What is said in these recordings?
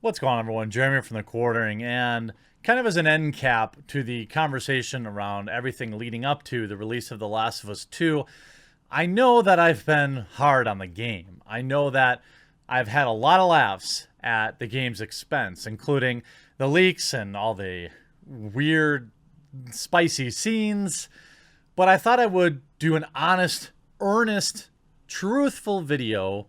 What's going on, everyone? Jeremy from The Quartering, and kind of as an end cap to the conversation around everything leading up to the release of The Last of Us 2, I know that I've been hard on the game. I know that I've had a lot of laughs at the game's expense, including the leaks and all the weird, spicy scenes, but I thought I would do an honest, earnest, truthful video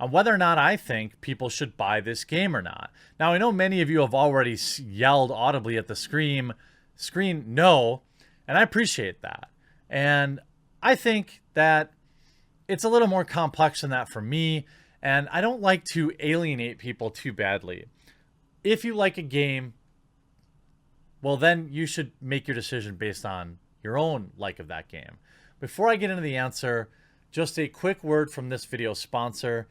on whether or not I think people should buy this game or not. Now, I know many of you have already yelled audibly at the screen no, and I appreciate that. And I think that it's a little more complex than that for me, and I don't like to alienate people too badly. If you like a game, well, then you should make your decision based on your own like of that game. Before I get into the answer, just a quick word from this video sponsor.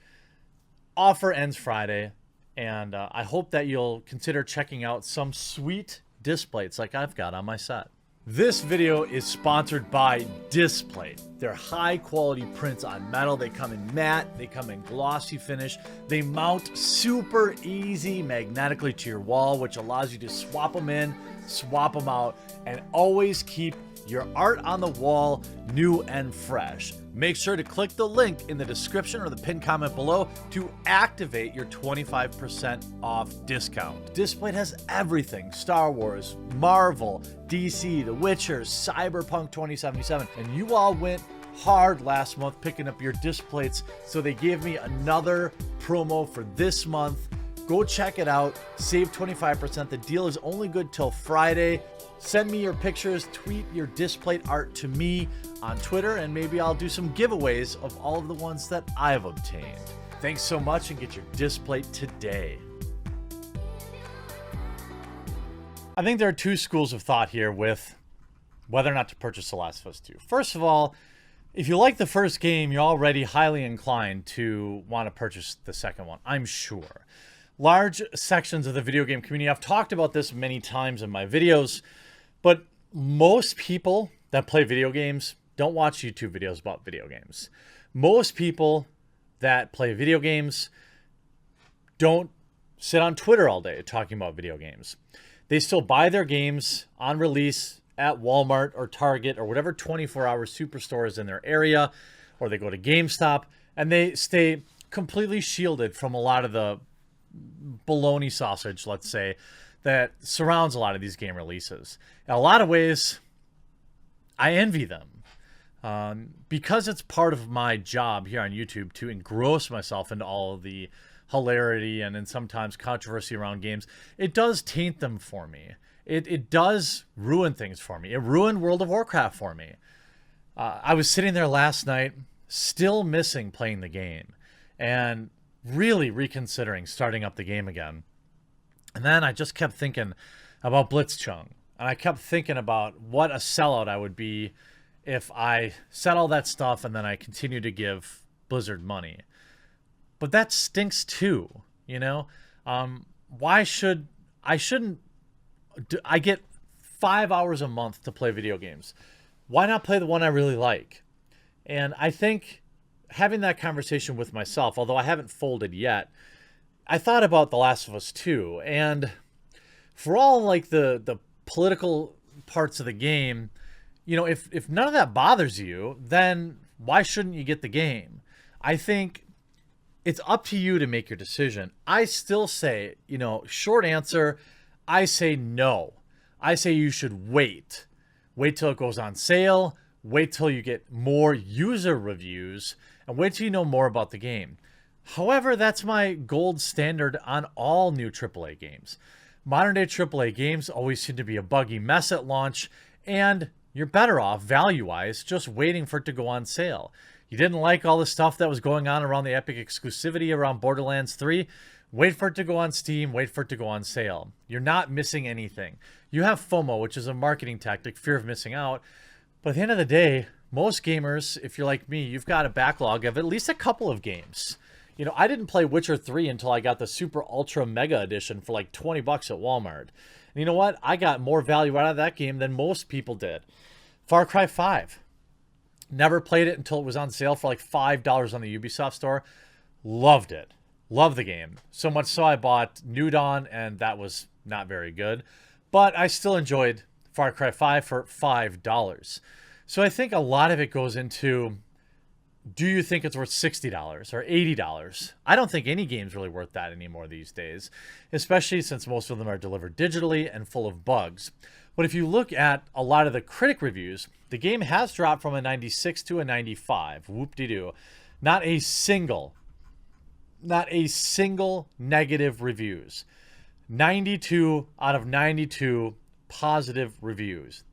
Offer ends Friday, and I hope that you'll consider checking out some sweet displays like I've got on my set. This video is sponsored by Displate. They're high quality prints on metal. They come in matte, they come in glossy finish. They mount super easy magnetically to your wall, which allows you to swap them in, swap them out, and always keep your art on the wall new and fresh. Make sure to click the link in the description or the pinned comment below to activate your 25% off discount. Displate has everything: Star Wars, Marvel, DC, The Witcher, Cyberpunk 2077, and you all went hard last month picking up your Displates, so they gave me another promo for this month. Go check it out, save 25%. The deal is only good till Friday. Send me your pictures, tweet your Displate art to me on Twitter, and maybe I'll do some giveaways of all of the ones that I've obtained. Thanks so much, and get your Displate today. I think there are two schools of thought here with whether or not to purchase The Last of Us 2. First of all, if you like the first game, you're already highly inclined to want to purchase the second one, I'm sure. Large sections of the video game community, I've talked about this many times in my videos, but most people that play video games don't watch YouTube videos about video games. Most people that play video games don't sit on Twitter all day talking about video games. They still buy their games on release at Walmart or Target or whatever 24-hour superstore is in their area, or they go to GameStop, and they stay completely shielded from a lot of the bologna sausage, let's say, that surrounds a lot of these game releases. In a lot of ways, I envy them because it's part of my job here on YouTube to engross myself into all of the hilarity and then sometimes controversy around games. It does taint them for me. It does ruin things for me. It ruined World of Warcraft for me. I was sitting there last night, still missing playing the game, and really reconsidering starting up the game again. And then I just kept thinking about Blitzchung. And I kept thinking about what a sellout I would be if I said all that stuff and then I continued to give Blizzard money. But that stinks too, you know? I get 5 hours a month to play video games. Why not play the one I really like? And I think having that conversation with myself, although I haven't folded yet, I thought about The Last of Us 2, and for all like the political parts of the game, you know, if none of that bothers you, then why shouldn't you get the game? I think it's up to you to make your decision. I still say, you know, short answer, I say no. I say you should wait. Wait till it goes on sale. Wait till you get more user reviews, and wait till you know more about the game. However, that's my gold standard on all new AAA games. Modern day AAA games always seem to be a buggy mess at launch, and you're better off, value-wise, just waiting for it to go on sale. You didn't like all the stuff that was going on around the Epic exclusivity around Borderlands 3? Wait for it to go on Steam, wait for it to go on sale. You're not missing anything. You have FOMO, which is a marketing tactic, fear of missing out. But at the end of the day, most gamers, if you're like me, you've got a backlog of at least a couple of games. You know, I didn't play Witcher 3 until I got the Super Ultra Mega Edition for like 20 bucks at Walmart. And you know what? I got more value out of that game than most people did. Far Cry 5. Never played it until it was on sale for like $5 on the Ubisoft store. Loved it. Love the game. So much so I bought New Dawn, and that was not very good. But I still enjoyed Far Cry 5 for $5. So I think a lot of it goes into, do you think it's worth $60 or $80? I don't think any game's really worth that anymore these days, especially since most of them are delivered digitally and full of bugs. But if you look at a lot of the critic reviews, the game has dropped from a 96 to a 95. Whoop-de-doo. Not a single negative reviews. 92 out of 92 positive reviews.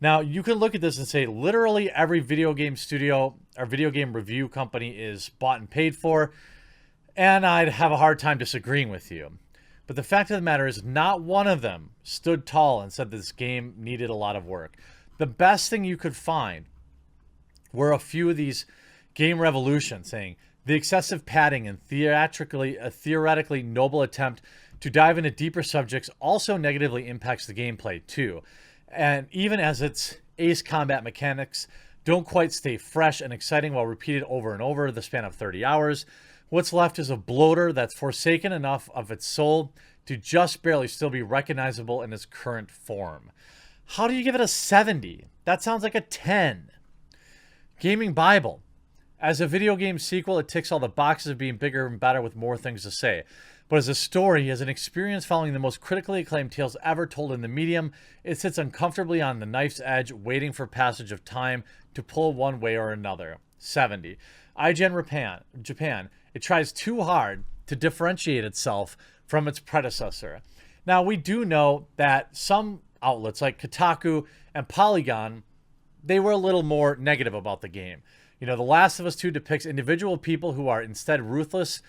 Now, you can look at this and say literally every video game studio or video game review company is bought and paid for, and I'd have a hard time disagreeing with you. But the fact of the matter is not one of them stood tall and said this game needed a lot of work. The best thing you could find were a few of these Game Revolution saying the excessive padding and a theoretically noble attempt to dive into deeper subjects also negatively impacts the gameplay too. And even as its ace combat mechanics don't quite stay fresh and exciting while repeated over and over the span of 30 hours, what's left is a bloater that's forsaken enough of its soul to just barely still be recognizable in its current form. How do you give it a 70? That sounds like a 10. Gaming Bible. As a video game sequel, it ticks all the boxes of being bigger and better with more things to say. But as a story, as an experience following the most critically acclaimed tales ever told in the medium, it sits uncomfortably on the knife's edge, waiting for passage of time to pull one way or another. 70. IGN Japan. It tries too hard to differentiate itself from its predecessor. Now, we do know that some outlets like Kotaku and Polygon, they were a little more negative about the game. You know, The Last of Us 2 depicts individual people who are instead ruthless,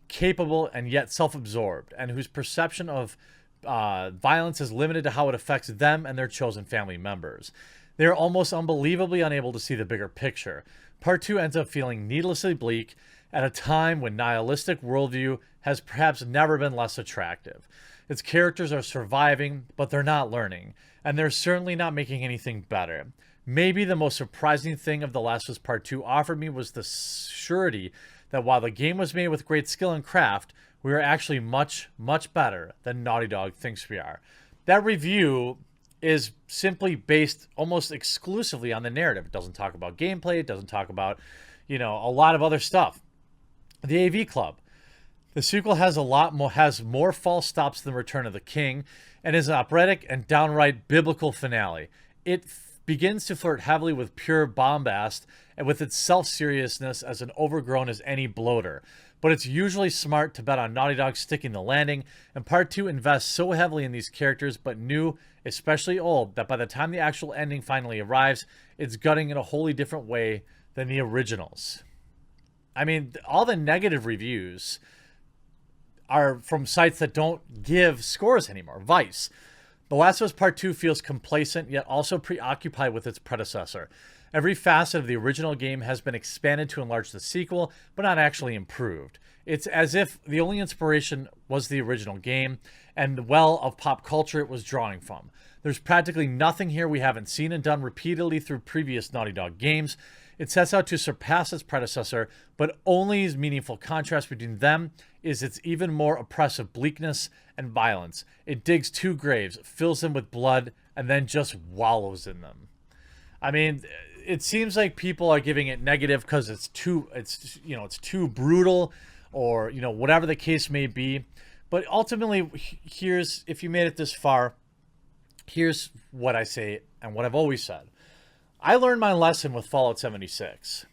capable, and yet self-absorbed, and whose perception of violence is limited to how it affects them and their chosen family members. They are almost unbelievably unable to see the bigger picture. Part 2 ends up feeling needlessly bleak at a time when nihilistic worldview has perhaps never been less attractive. Its characters are surviving, but they're not learning, and they're certainly not making anything better. Maybe the most surprising thing of The Last of Us Part 2 offered me was the surety that while the game was made with great skill and craft, we are actually much, much better than Naughty Dog thinks we are. That review is simply based almost exclusively on the narrative. It doesn't talk about gameplay. It doesn't talk about, a lot of other stuff. The AV Club. The sequel has more false stops than Return of the King and is an operatic and downright biblical finale. It begins to flirt heavily with pure bombast and with its self-seriousness as overgrown as any bloater. But it's usually smart to bet on Naughty Dog sticking the landing, and Part 2 invests so heavily in these characters, but new, especially old, that by the time the actual ending finally arrives, it's gutting in a wholly different way than the originals. I mean, all the negative reviews are from sites that don't give scores anymore. Vice. The Last of Us Part 2 feels complacent, yet also preoccupied with its predecessor. Every facet of the original game has been expanded to enlarge the sequel, but not actually improved. It's as if the only inspiration was the original game and the well of pop culture it was drawing from. There's practically nothing here we haven't seen and done repeatedly through previous Naughty Dog games. It sets out to surpass its predecessor, but only as meaningful contrast between them is its even more oppressive bleakness and violence. It digs two graves, fills them with blood, and then just wallows in them. I mean, it seems like people are giving it negative because it's too brutal, or whatever the case may be. But ultimately, if you made it this far, here's what I say and what I've always said. I learned my lesson with Fallout 76.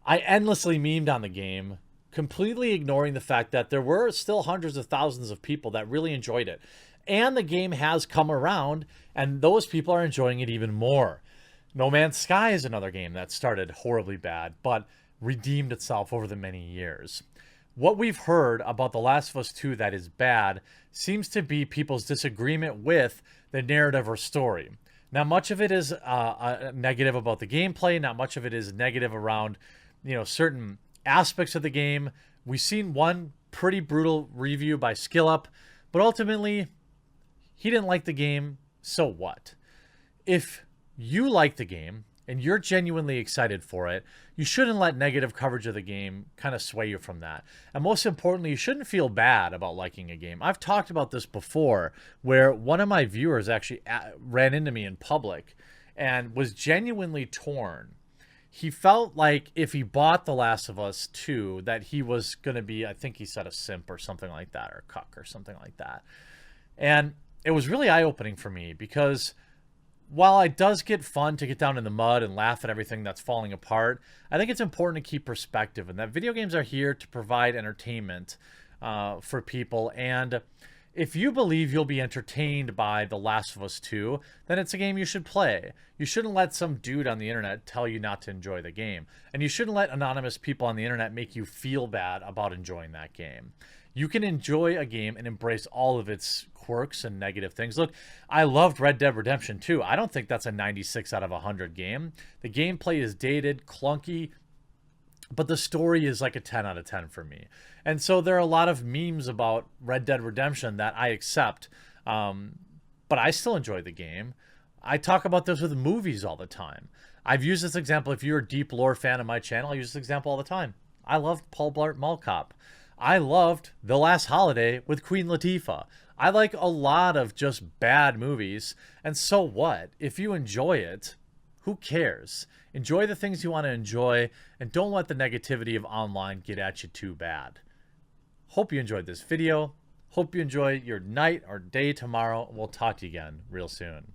I endlessly memed on the game, completely ignoring the fact that there were still hundreds of thousands of people that really enjoyed it. And the game has come around, and those people are enjoying it even more. No Man's Sky is another game that started horribly bad, but redeemed itself over the many years. What we've heard about The Last of Us 2 that is bad seems to be people's disagreement with the narrative or story. Not much of it is negative about the gameplay. Not much of it is negative around, certain aspects of the game. We've seen one pretty brutal review by SkillUp, but ultimately, he didn't like the game, so what? If you like the game and you're genuinely excited for it, you shouldn't let negative coverage of the game kind of sway you from that. And most importantly, you shouldn't feel bad about liking a game. I've talked about this before, where one of my viewers actually ran into me in public and was genuinely torn. He felt like if he bought The Last of Us 2, that he was going to be, I think he said, a simp or something like that, or a cuck or something like that. And it was really eye-opening for me, because while it does get fun to get down in the mud and laugh at everything that's falling apart, I think it's important to keep perspective, and that video games are here to provide entertainment for people. And if you believe you'll be entertained by The Last of Us 2, then it's a game you should play. You shouldn't let some dude on the internet tell you not to enjoy the game. And you shouldn't let anonymous people on the internet make you feel bad about enjoying that game. You can enjoy a game and embrace all of its quirks and negative things. Look, I loved Red Dead Redemption 2. I don't think that's a 96 out of 100 game. The gameplay is dated, clunky, but the story is like a 10 out of 10 for me. And so there are a lot of memes about Red Dead Redemption that I accept, but I still enjoy the game. I talk about this with movies all the time. I've used this example. If you're a deep lore fan of my channel, I use this example all the time. I loved Paul Blart Mall Cop. I loved The Last Holiday with Queen Latifah. I like a lot of just bad movies, and so what? If you enjoy it, who cares? Enjoy the things you want to enjoy, and don't let the negativity of online get at you too bad. Hope you enjoyed this video. Hope you enjoy your night or day tomorrow. We'll talk to you again real soon.